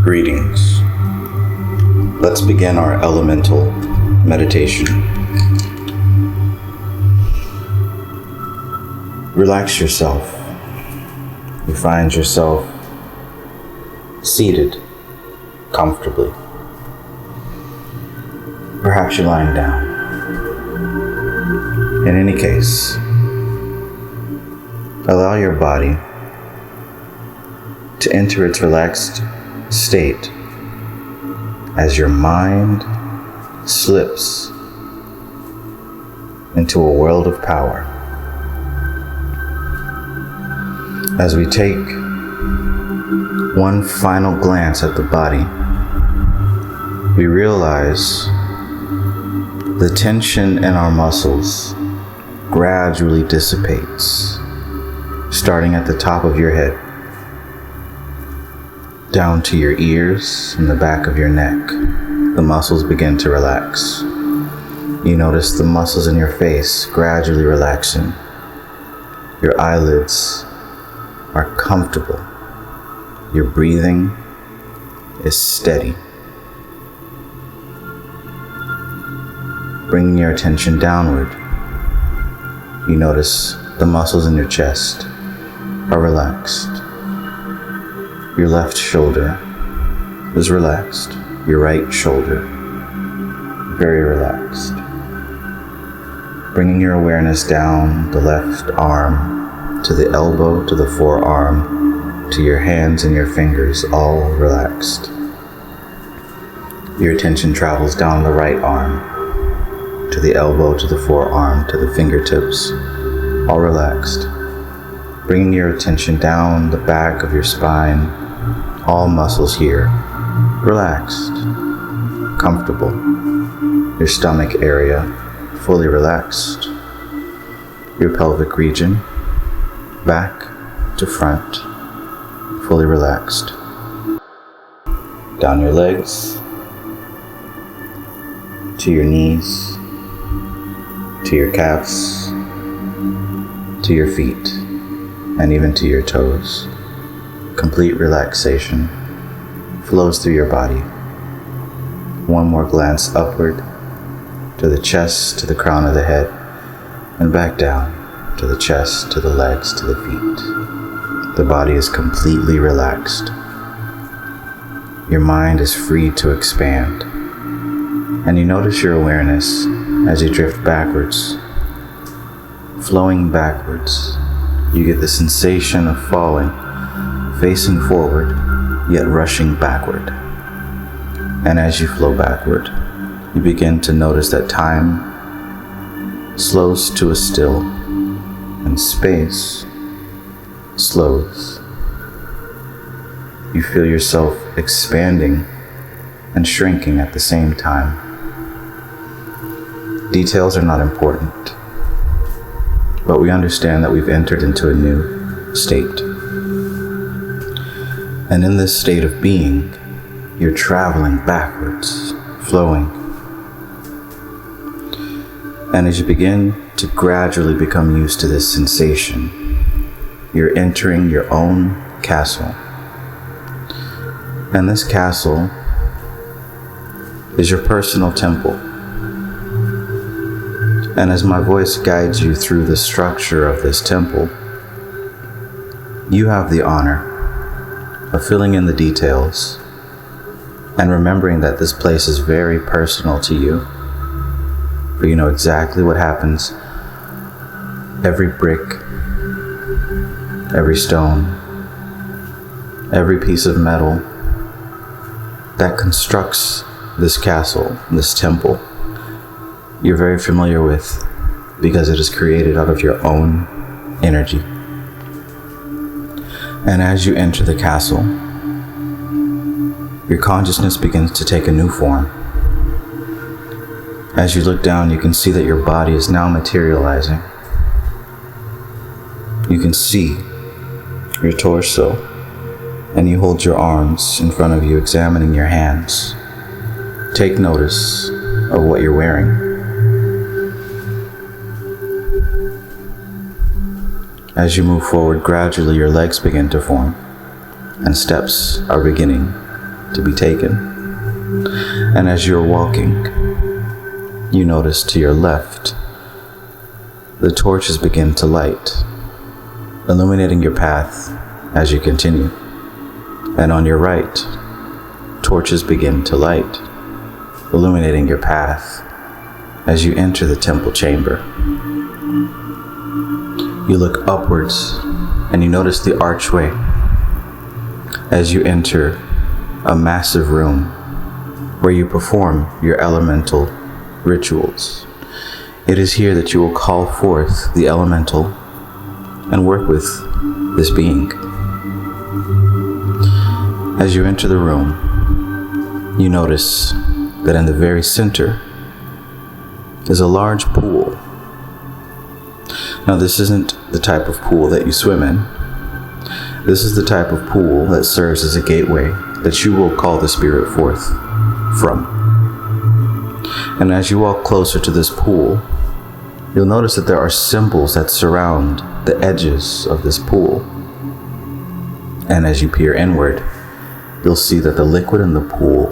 Greetings. Let's begin our elemental meditation. Relax yourself. You find yourself seated comfortably. Perhaps you're lying down. In any case, allow your body to enter its relaxed state as your mind slips into a world of power. As we take one final glance at the body, we realize the tension in our muscles gradually dissipates, starting at the top of your head, down to your ears and the back of your neck. The muscles begin to relax. You notice the muscles in your face gradually relaxing. Your eyelids are comfortable. Your breathing is steady. Bringing your attention downward, you notice the muscles in your chest are relaxed. Your left shoulder is relaxed. Your right shoulder, very relaxed. Bringing your awareness down the left arm to the elbow, to the forearm, to your hands and your fingers, all relaxed. Your attention travels down the right arm, to the elbow, to the forearm, to the fingertips, all relaxed. Bringing your attention down the back of your spine, all muscles here, relaxed, comfortable. Your stomach area, fully relaxed. Your pelvic region, back to front, fully relaxed. Down your legs, to your knees, to your calves, to your feet, and even to your toes. Complete relaxation flows through your body. One more glance upward to the chest, to the crown of the head, and back down to the chest, to the legs, to the feet. The body is completely relaxed. Your mind is free to expand, and you notice your awareness as you drift backwards. Flowing backwards, you get the sensation of falling, facing forward, yet rushing backward. And as you flow backward, you begin to notice that time slows to a still, and space slows. You feel yourself expanding and shrinking at the same time. Details are not important, but we understand that we've entered into a new state. And in this state of being, you're traveling backwards, flowing. And as you begin to gradually become used to this sensation, you're entering your own castle. And this castle is your personal temple. And as my voice guides you through the structure of this temple, you have the honor of filling in the details and remembering that this place is very personal to you. For you know exactly what happens. Every brick, every stone, every piece of metal that constructs this castle, this temple, you're very familiar with, because it is created out of your own energy. And as you enter the castle, your consciousness begins to take a new form. As you look down, you can see that your body is now materializing. You can see your torso, and you hold your arms in front of you, examining your hands. Take notice of what you're wearing. As you move forward, gradually your legs begin to form, and steps are beginning to be taken. And as you're walking, you notice to your left, the torches begin to light, illuminating your path as you continue. And on your right, torches begin to light, illuminating your path as you enter the temple chamber. You look upwards and you notice the archway as you enter a massive room where you perform your elemental rituals. It is here that you will call forth the elemental and work with this being. As you enter the room, you notice that in the very center is a large pool. Now, this isn't the type of pool that you swim in. This is the type of pool that serves as a gateway that you will call the spirit forth from. And as you walk closer to this pool, you'll notice that there are symbols that surround the edges of this pool. And as you peer inward, you'll see that the liquid in the pool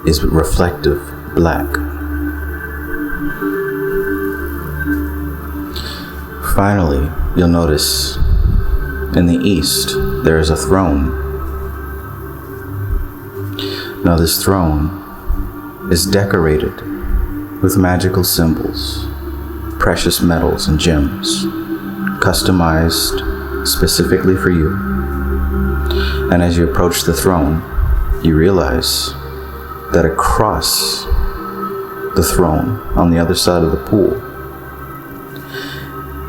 is reflective black. Finally, you'll notice in the east there is a throne. Now, this throne is decorated with magical symbols, precious metals and gems, customized specifically for you. And as you approach the throne, you realize that across the throne, on the other side of the pool,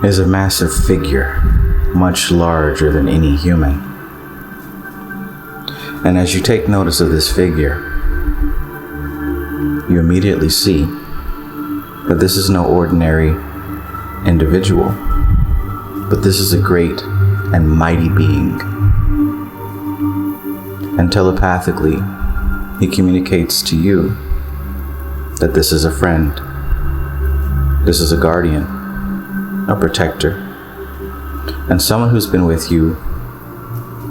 is a massive figure, much larger than any human. And as you take notice of this figure, you immediately see that this is no ordinary individual, but this is a great and mighty being. And telepathically, he communicates to you that this is a friend, this is a guardian, a protector, and someone who's been with you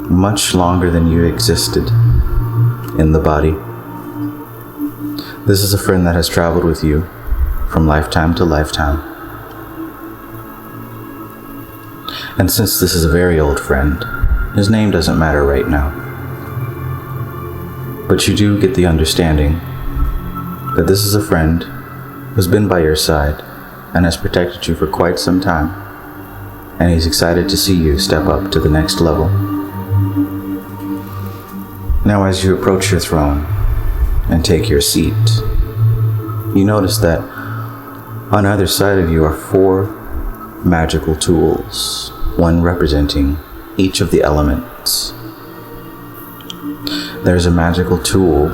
much longer than you existed in the body. This is a friend that has traveled with you from lifetime to lifetime. And since this is a very old friend, his name doesn't matter right now. But you do get the understanding that this is a friend who's been by your side and has protected you for quite some time, and he's excited to see you step up to the next level. Now, as you approach your throne and take your seat, you notice that on either side of you are 4 magical tools, one representing each of the elements. There's a magical tool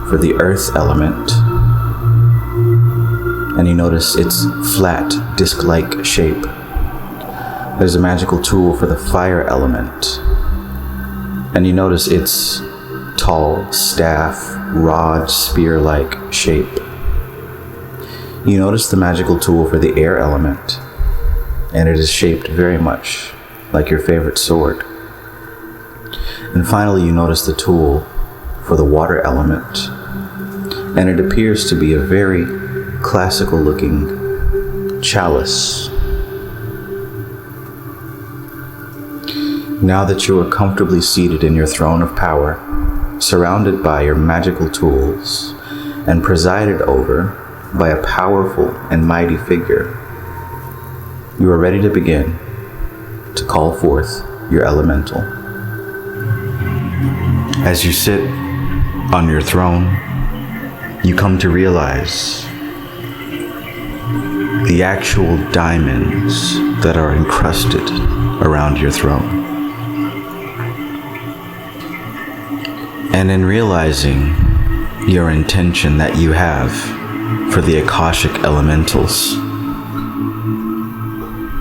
for the earth element, and you notice its flat, disc-like shape. There's a magical tool for the fire element, and you notice its tall staff, rod, spear-like shape. You notice the magical tool for the air element, and it is shaped very much like your favorite sword. And finally, you notice the tool for the water element, and it appears to be a very classical looking chalice. Now that you are comfortably seated in your throne of power, surrounded by your magical tools, and presided over by a powerful and mighty figure, you are ready to begin to call forth your elemental. As you sit on your throne, you come to realize the actual diamonds that are encrusted around your throne. And in realizing your intention that you have for the Akashic elementals,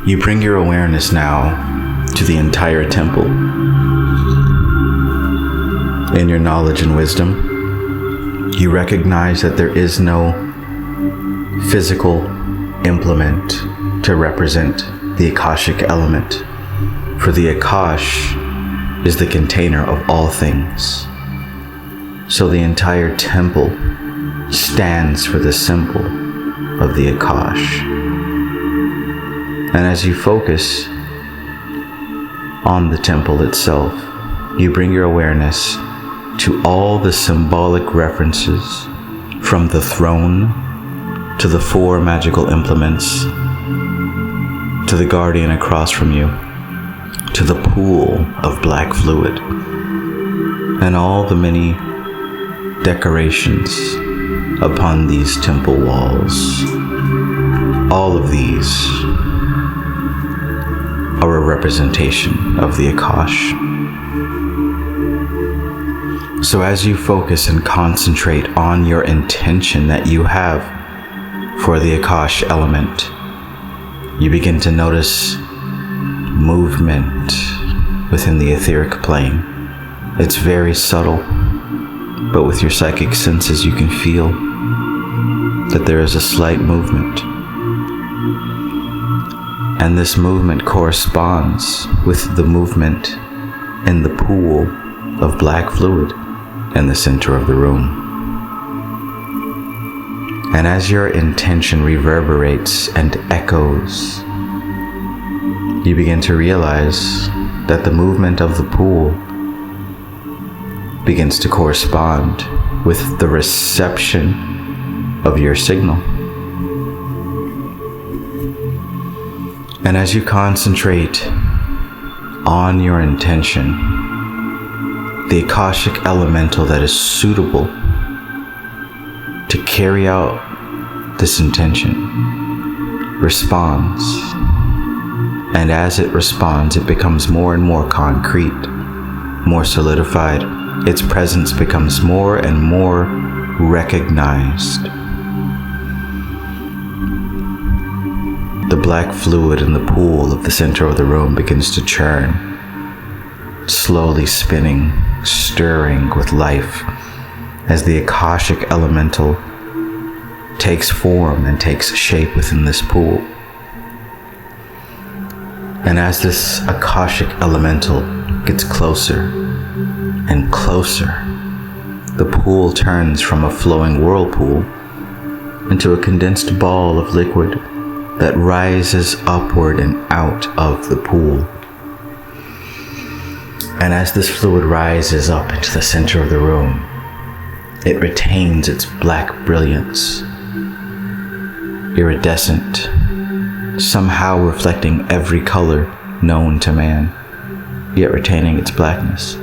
you bring your awareness now to the entire temple. In your knowledge and wisdom, you recognize that there is no physical implement to represent the Akashic element, for the Akash is the container of all things. So the entire temple stands for the symbol of the Akash. And as you focus on the temple itself, you bring your awareness to all the symbolic references, from the throne to the 4 magical implements, to the guardian across from you, to the pool of black fluid, and all the many decorations upon these temple walls. All of these are a representation of the Akash. So as you focus and concentrate on your intention that you have for the Akash element, you begin to notice movement within the etheric plane. It's very subtle, but with your psychic senses you can feel that there is a slight movement. And this movement corresponds with the movement in the pool of black fluid in the center of the room. And as your intention reverberates and echoes, you begin to realize that the movement of the pool begins to correspond with the reception of your signal. And as you concentrate on your intention, the Akashic elemental that is suitable to carry out this intention responds. And as it responds, it becomes more and more concrete, more solidified. Its presence becomes more and more recognized. The black fluid in the pool of the center of the room begins to churn, slowly spinning, stirring with life, as the Akashic elemental takes form and takes shape within this pool. And as this Akashic elemental gets closer and closer, the pool turns from a flowing whirlpool into a condensed ball of liquid that rises upward and out of the pool. And as this fluid rises up into the center of the room, it retains its black brilliance, iridescent, somehow reflecting every color known to man, yet retaining its blackness.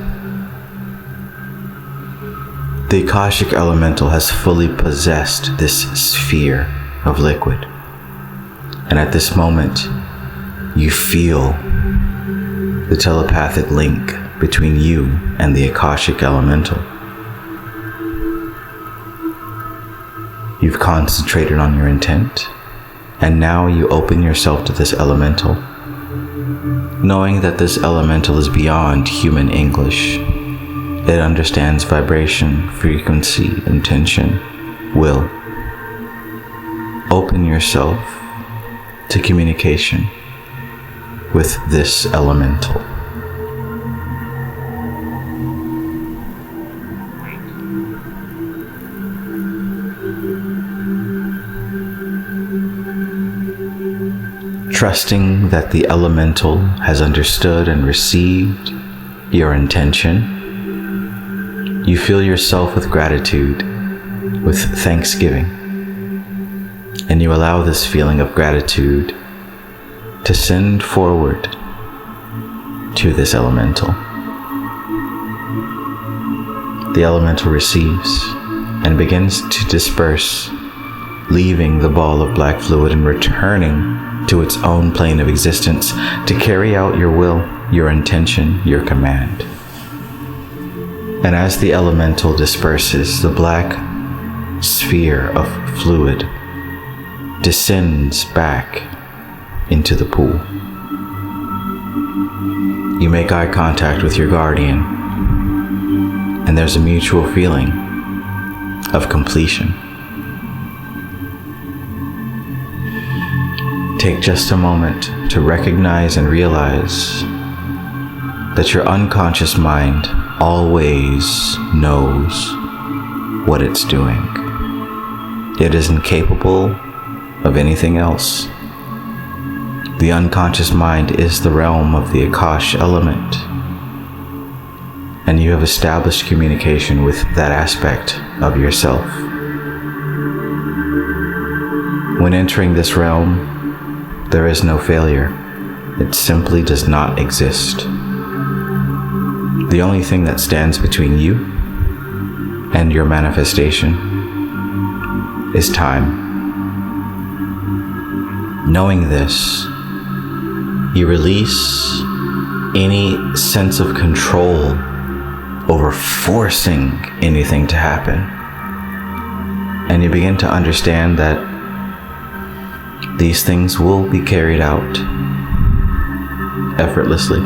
The Akashic elemental has fully possessed this sphere of liquid. And at this moment, you feel the telepathic link between you and the Akashic elemental. You've concentrated on your intent, and now you open yourself to this elemental, knowing that this elemental is beyond human English. It understands vibration, frequency, intention, will. Open yourself to communication with this elemental. Trusting that the elemental has understood and received your intention, you fill yourself with gratitude, with thanksgiving, and you allow this feeling of gratitude to send forward to this elemental. The elemental receives and begins to disperse, leaving the ball of black fluid and returning to its own plane of existence to carry out your will, your intention, your command. And as the elemental disperses, the black sphere of fluid descends back into the pool. You make eye contact with your guardian, and there's a mutual feeling of completion. Take just a moment to recognize and realize that your unconscious mind always knows what it's doing. It is incapable of anything else. The unconscious mind is the realm of the Akasha element, and you have established communication with that aspect of yourself. When entering this realm, there is no failure. It simply does not exist. The only thing that stands between you and your manifestation is time. Knowing this, you release any sense of control over forcing anything to happen. And you begin to understand that these things will be carried out effortlessly,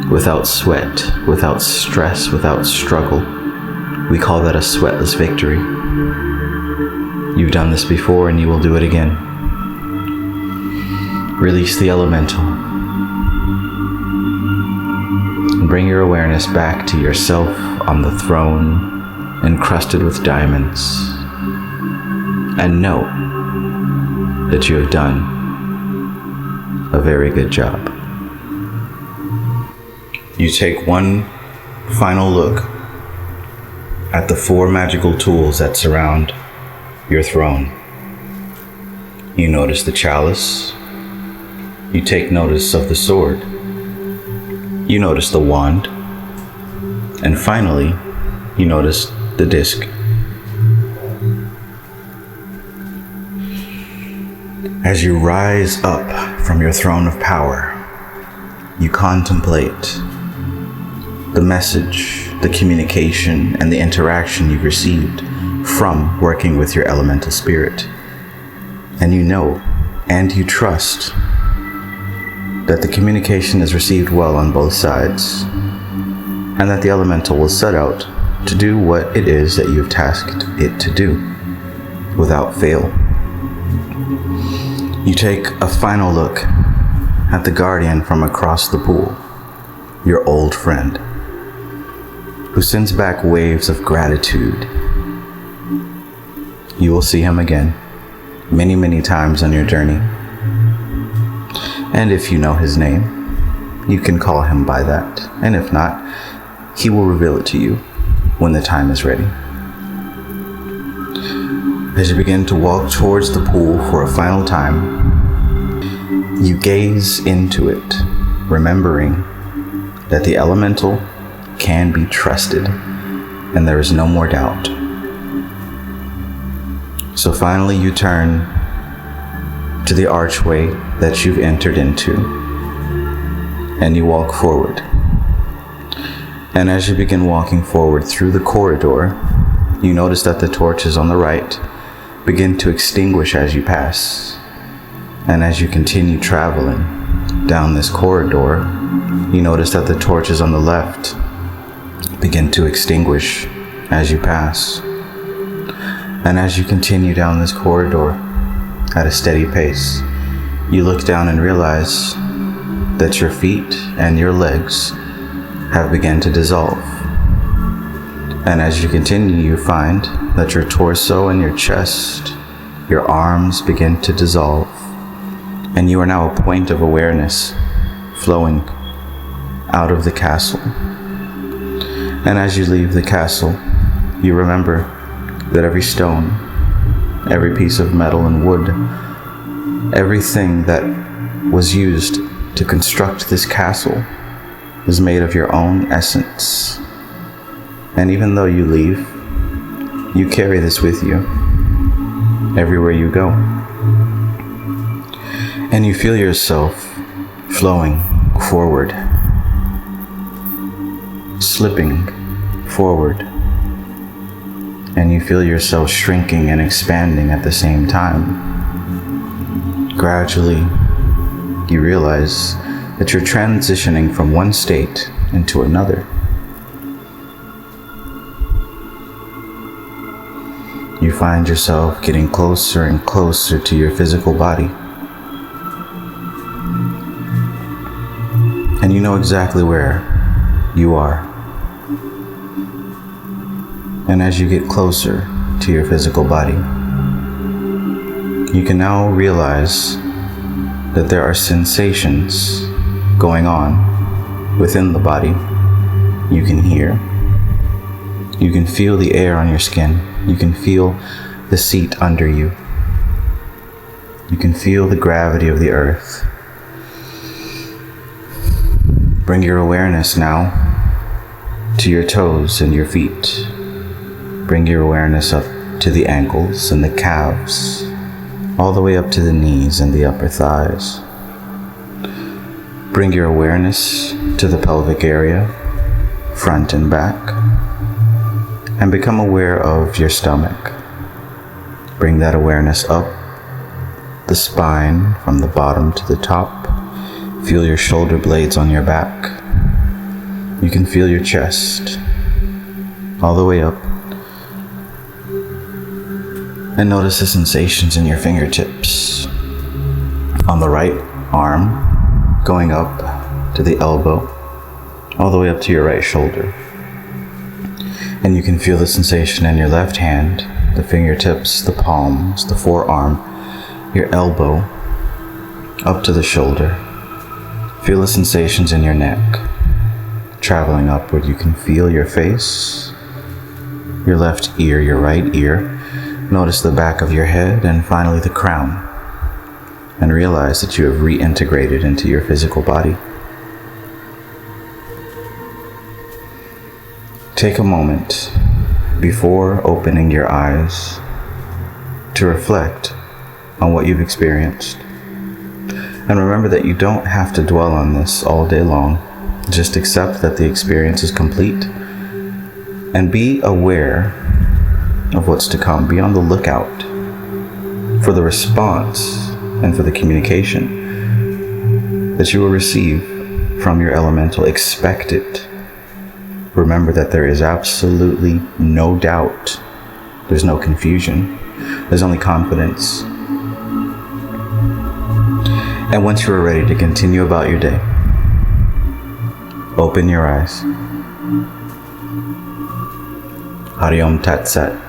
without sweat, without stress, without struggle. We call that a sweatless victory. You've done this before and you will do it again. Release the elemental. Bring your awareness back to yourself on the throne encrusted with diamonds. And know that you have done a very good job. You take one final look at the 4 magical tools that surround your throne. You notice the chalice. You take notice of the sword. You notice the wand. And finally, you notice the disc. As you rise up from your throne of power, you contemplate the message, the communication, and the interaction you've received from working with your elemental spirit. And you know and you trust that the communication is received well on both sides, and that the elemental will set out to do what it is that you've tasked it to do, without fail. You take a final look at the guardian from across the pool, your old friend, who sends back waves of gratitude. You will see him again, many, many times on your journey. And if you know his name, you can call him by that. And if not, he will reveal it to you when the time is ready. As you begin to walk towards the pool for a final time, you gaze into it, remembering that the elemental can be trusted, and there is no more doubt. So finally you turn to the archway that you've entered into, and you walk forward. And as you begin walking forward through the corridor, you notice that the torches on the right begin to extinguish as you pass. And as you continue traveling down this corridor, you notice that the torches on the left begin to extinguish as you pass. And as you continue down this corridor at a steady pace, you look down and realize that your feet and your legs have begun to dissolve. And as you continue, you find that your torso and your chest, your arms begin to dissolve. And you are now a point of awareness flowing out of the castle. And as you leave the castle, you remember that every stone, every piece of metal and wood, everything that was used to construct this castle is made of your own essence. And even though you leave, you carry this with you everywhere you go. And you feel yourself flowing forward, slipping forward, and you feel yourself shrinking and expanding at the same time. Gradually, you realize that you're transitioning from one state into another. You find yourself getting closer and closer to your physical body. And you know exactly where you are. And as you get closer to your physical body, you can now realize that there are sensations going on within the body. You can hear. You can feel the air on your skin. You can feel the seat under you. You can feel the gravity of the earth. Bring your awareness now to your toes and your feet. Bring your awareness up to the ankles and the calves, all the way up to the knees and the upper thighs. Bring your awareness to the pelvic area, front and back, and become aware of your stomach. Bring that awareness up the spine from the bottom to the top. Feel your shoulder blades on your back. You can feel your chest all the way up. And notice the sensations in your fingertips. On the right arm, going up to the elbow, all the way up to your right shoulder. And you can feel the sensation in your left hand, the fingertips, the palms, the forearm, your elbow, up to the shoulder. Feel the sensations in your neck. Traveling upward, you can feel your face, your left ear, your right ear. Notice the back of your head and finally the crown, and realize that you have reintegrated into your physical body. Take a moment before opening your eyes to reflect on what you've experienced. And remember that you don't have to dwell on this all day long. Just accept that the experience is complete and be aware of what's to come. Be on the lookout for the response and for the communication that you will receive from your elemental. Expect it. Remember that there is absolutely no doubt. There's no confusion. There's only confidence. And once you are ready to continue about your day, open your eyes. Hari Om Tat Sat.